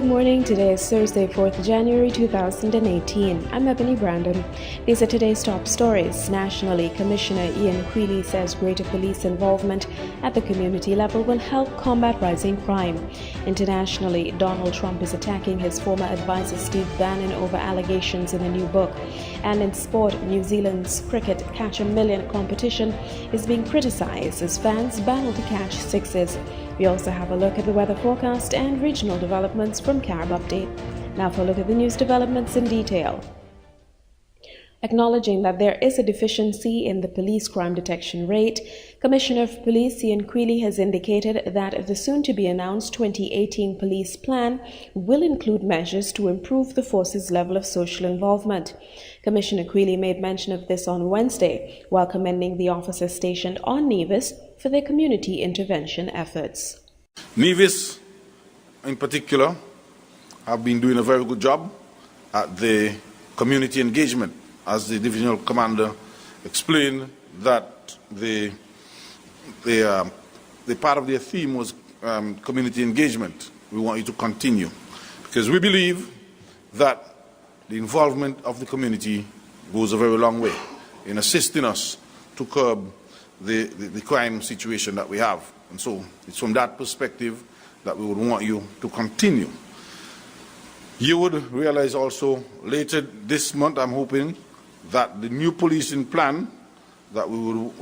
morning. Today is Thursday, 4th January 2018. I'm Ebony Brandon. These are today's top stories. Nationally, Commissioner Ian Quealy says greater police involvement at the community level will help combat rising crime. Internationally, Donald Trump is attacking his former advisor Steve Bannon over allegations in a new book. And in sport, New Zealand's cricket Catch a Million competition is being criticized as fans battle to catch sixes. We also have a look at the weather forecast and regional developments from Carib Update. Now for a look at the news developments in detail. Acknowledging that there is a deficiency in the police crime detection rate, Commissioner of Police Ian Quealy has indicated that the soon-to-be-announced 2018 police plan will include measures to improve the force's level of social involvement. Commissioner Quealy made mention of this on Wednesday while commending the officers stationed on Nevis for their community intervention efforts. Nevis, in particular, have been doing a very good job at the community engagement. As the divisional commander explained, that the part of their theme was community engagement. We want you to continue, because we believe that the involvement of the community goes a very long way in assisting us to curb the crime situation that we have. And so it's from that perspective that we would want you to continue. You would realize also later this month, I'm hoping, that the new policing plan that we will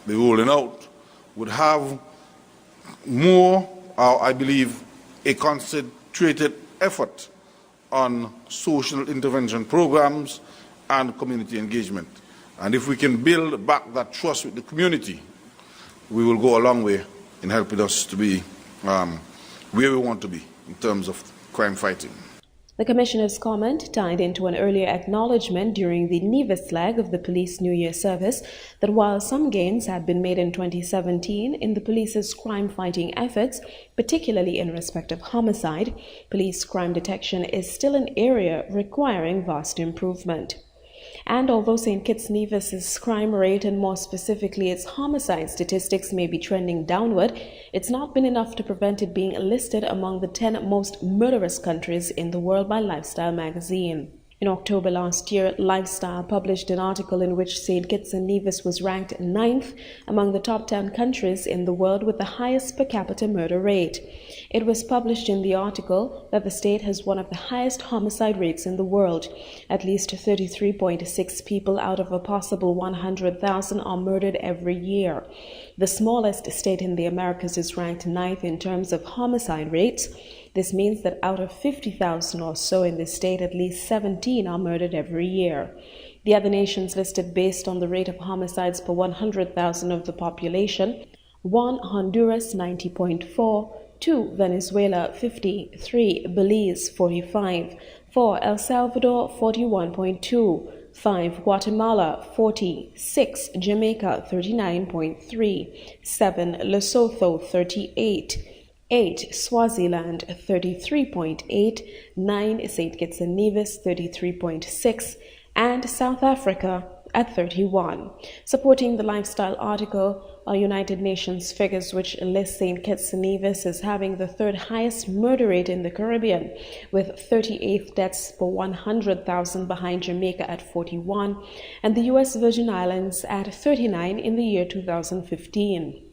be rolling out would have more, I believe, a concentrated effort on social intervention programs and community engagement. And if we can build back that trust with the community, we will go a long way in helping us to be where we want to be in terms of crime fighting. The Commissioner's comment tied into an earlier acknowledgement during the Nevis leg of the police New Year service that while some gains had been made in 2017 in the police's crime-fighting efforts, particularly in respect of homicide, police crime detection is still an area requiring vast improvement. And although St. Kitts Nevis's crime rate and more specifically its homicide statistics may be trending downward, it's not been enough to prevent it being listed among the 10 most murderous countries in the world by Lifestyle magazine. In October last year, Lifestyle published an article in which St. Kitts and Nevis was ranked 9th among the top 10 countries in the world with the highest per capita murder rate. It was published in the article that the state has one of the highest homicide rates in the world. At least 33.6 people out of a possible 100,000 are murdered every year. The smallest state in the Americas is ranked 9th in terms of homicide rates. This means that out of 50,000 or so in the state, at least 17 are murdered every year. The other nations listed based on the rate of homicides per 100,000 of the population: 1. Honduras 90.4, 2. Venezuela 50, 3. Belize 45, 4. El Salvador 41.2, 5. Guatemala 40, 6. Jamaica 39.3, 7. Lesotho 38, 8. Swaziland 33.8, 9. St. Kitts and Nevis 33.6, and South Africa at 31. Supporting the Lifestyle article are United Nations figures which list St. Kitts and Nevis as having the third highest murder rate in the Caribbean, with 38 deaths per 100,000 behind Jamaica at 41, and the U.S. Virgin Islands at 39 in the year 2015.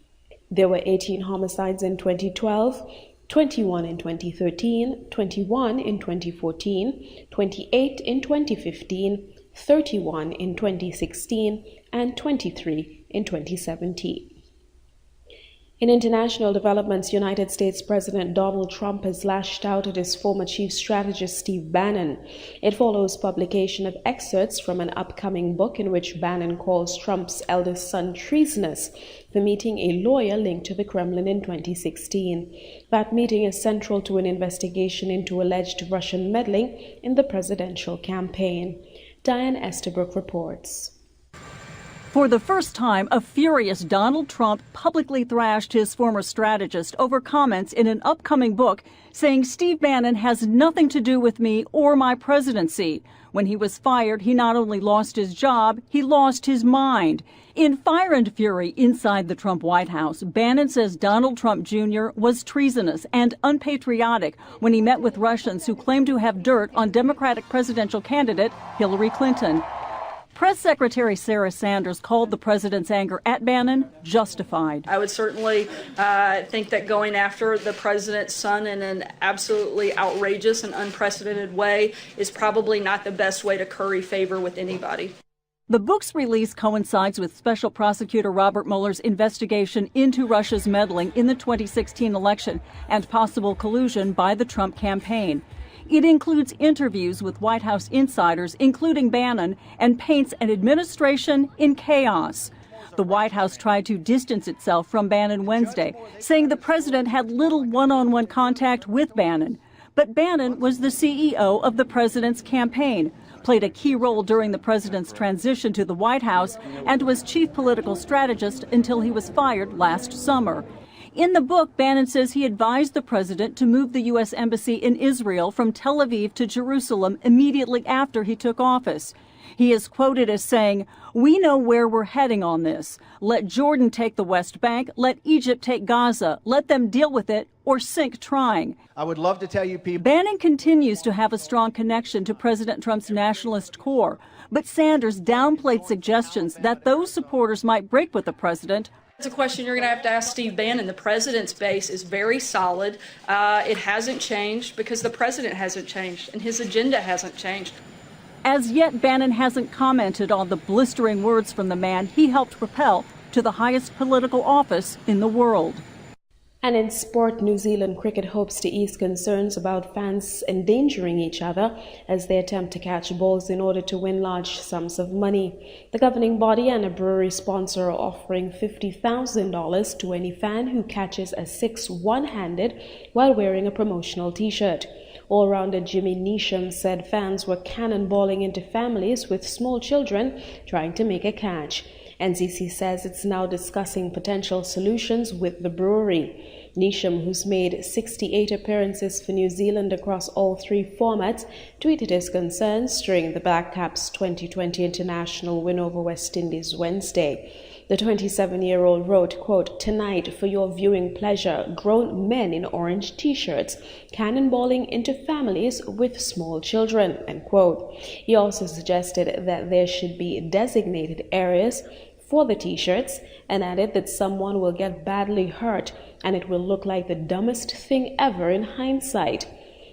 There were 18 homicides in 2012, 21 in 2013, 21 in 2014, 28 in 2015, 31 in 2016, and 23 in 2017. In international developments, United States President Donald Trump has lashed out at his former chief strategist Steve Bannon. It follows publication of excerpts from an upcoming book in which Bannon calls Trump's eldest son treasonous for meeting a lawyer linked to the Kremlin in 2016. That meeting is central to an investigation into alleged Russian meddling in the presidential campaign. Diane Estabrook reports. For the first time, a furious Donald Trump publicly thrashed his former strategist over comments in an upcoming book saying Steve Bannon has nothing to do with me or my presidency. When he was fired, he not only lost his job, he lost his mind. In Fire and Fury inside the Trump White House, Bannon says Donald Trump Jr. was treasonous and unpatriotic when he met with Russians who claimed to have dirt on Democratic presidential candidate Hillary Clinton. Press Secretary Sarah Sanders called the president's anger at Bannon justified. I would certainly think that going after the president's son in an absolutely outrageous and unprecedented way is probably not the best way to curry favor with anybody. The book's release coincides with Special Prosecutor Robert Mueller's investigation into Russia's meddling in the 2016 election and possible collusion by the Trump campaign. It includes interviews with White House insiders, including Bannon, and paints an administration in chaos. The White House tried to distance itself from Bannon Wednesday, saying the president had little one-on-one contact with Bannon. But Bannon was the CEO of the president's campaign, played a key role during the president's transition to the White House, and was chief political strategist until he was fired last summer. In the book, Bannon says he advised the president to move the U.S. Embassy in Israel from Tel Aviv to Jerusalem immediately after he took office. He is quoted as saying, "We know where we're heading on this. Let Jordan take the West Bank. Let Egypt take Gaza. Let them deal with it or sink trying." I would love to tell you people. Bannon continues to have a strong connection to President Trump's nationalist core, but Sanders downplayed suggestions that those supporters might break with the president. It's a question you're going to have to ask Steve Bannon. The president's base is very solid. It hasn't changed because the president hasn't changed and his agenda hasn't changed. As yet, Bannon hasn't commented on the blistering words from the man he helped propel to the highest political office in the world. And in sport, New Zealand cricket hopes to ease concerns about fans endangering each other as they attempt to catch balls in order to win large sums of money. The governing body and a brewery sponsor are offering $50,000 to any fan who catches a six one-handed while wearing a promotional T-shirt. All-rounder Jimmy Neesham said fans were cannonballing into families with small children trying to make a catch. NCC says it's now discussing potential solutions with the brewery. Neesham, who's made 68 appearances for New Zealand across all three formats, tweeted his concerns during the Black Caps' 2020 international win over West Indies Wednesday. The 27-year-old wrote, quote, "Tonight, for your viewing pleasure, grown men in orange T-shirts cannonballing into families with small children," end quote. He also suggested that there should be designated areas for the T-shirts and added that someone will get badly hurt and it will look like the dumbest thing ever in hindsight.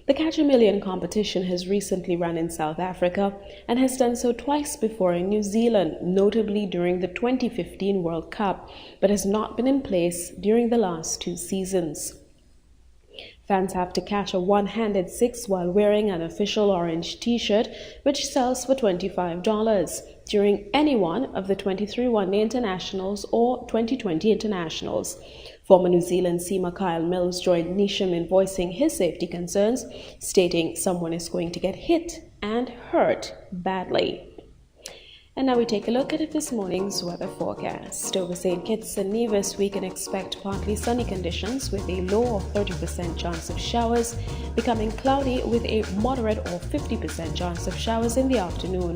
The Catch a Million competition has recently run in South Africa and has done so twice before in New Zealand, notably during the 2015 World Cup, but has not been in place during the last two seasons. Fans have to catch a one-handed six while wearing an official orange T-shirt, which sells for $25 during any one of the 23 one-day internationals or 2020 internationals. Former New Zealand seamer Kyle Mills joined Neesham in voicing his safety concerns, stating someone is going to get hit and hurt badly. And now we take a look at this morning's weather forecast. Over St. Kitts and Nevis, we can expect partly sunny conditions with a low of 30% chance of showers, becoming cloudy with a moderate or 50% chance of showers in the afternoon.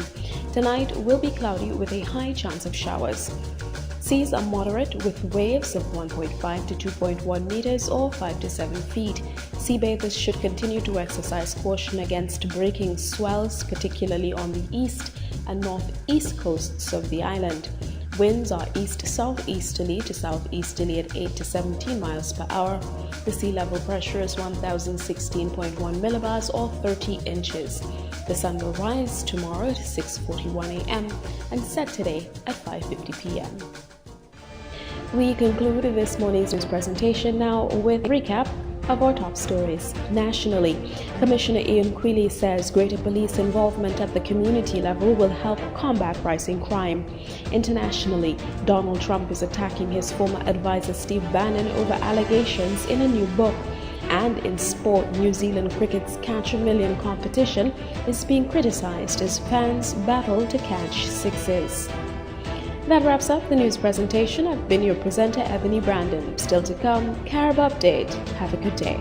Tonight will be cloudy with a high chance of showers. Seas are moderate with waves of 1.5 to 2.1 meters or 5 to 7 feet. Sea bathers should continue to exercise caution against breaking swells, particularly on the east and northeast coasts of the island. Winds are east-southeasterly to southeasterly at 8 to 17 miles per hour. The sea level pressure is 1016.1 millibars or 30 inches. The sun will rise tomorrow at 6:41 a.m. and set today at 5:50 p.m. We conclude this morning's news presentation now with a recap of our top stories. Nationally, Commissioner Ian Quilly says greater police involvement at the community level will help combat rising crime. Internationally, Donald Trump is attacking his former advisor Steve Bannon over allegations in a new book. And in sport, New Zealand cricket's Catch a Million competition is being criticized as fans battle to catch sixes. That wraps up the news presentation. I've been your presenter, Ebony Brandon. Still to come, Carib Update. Have a good day.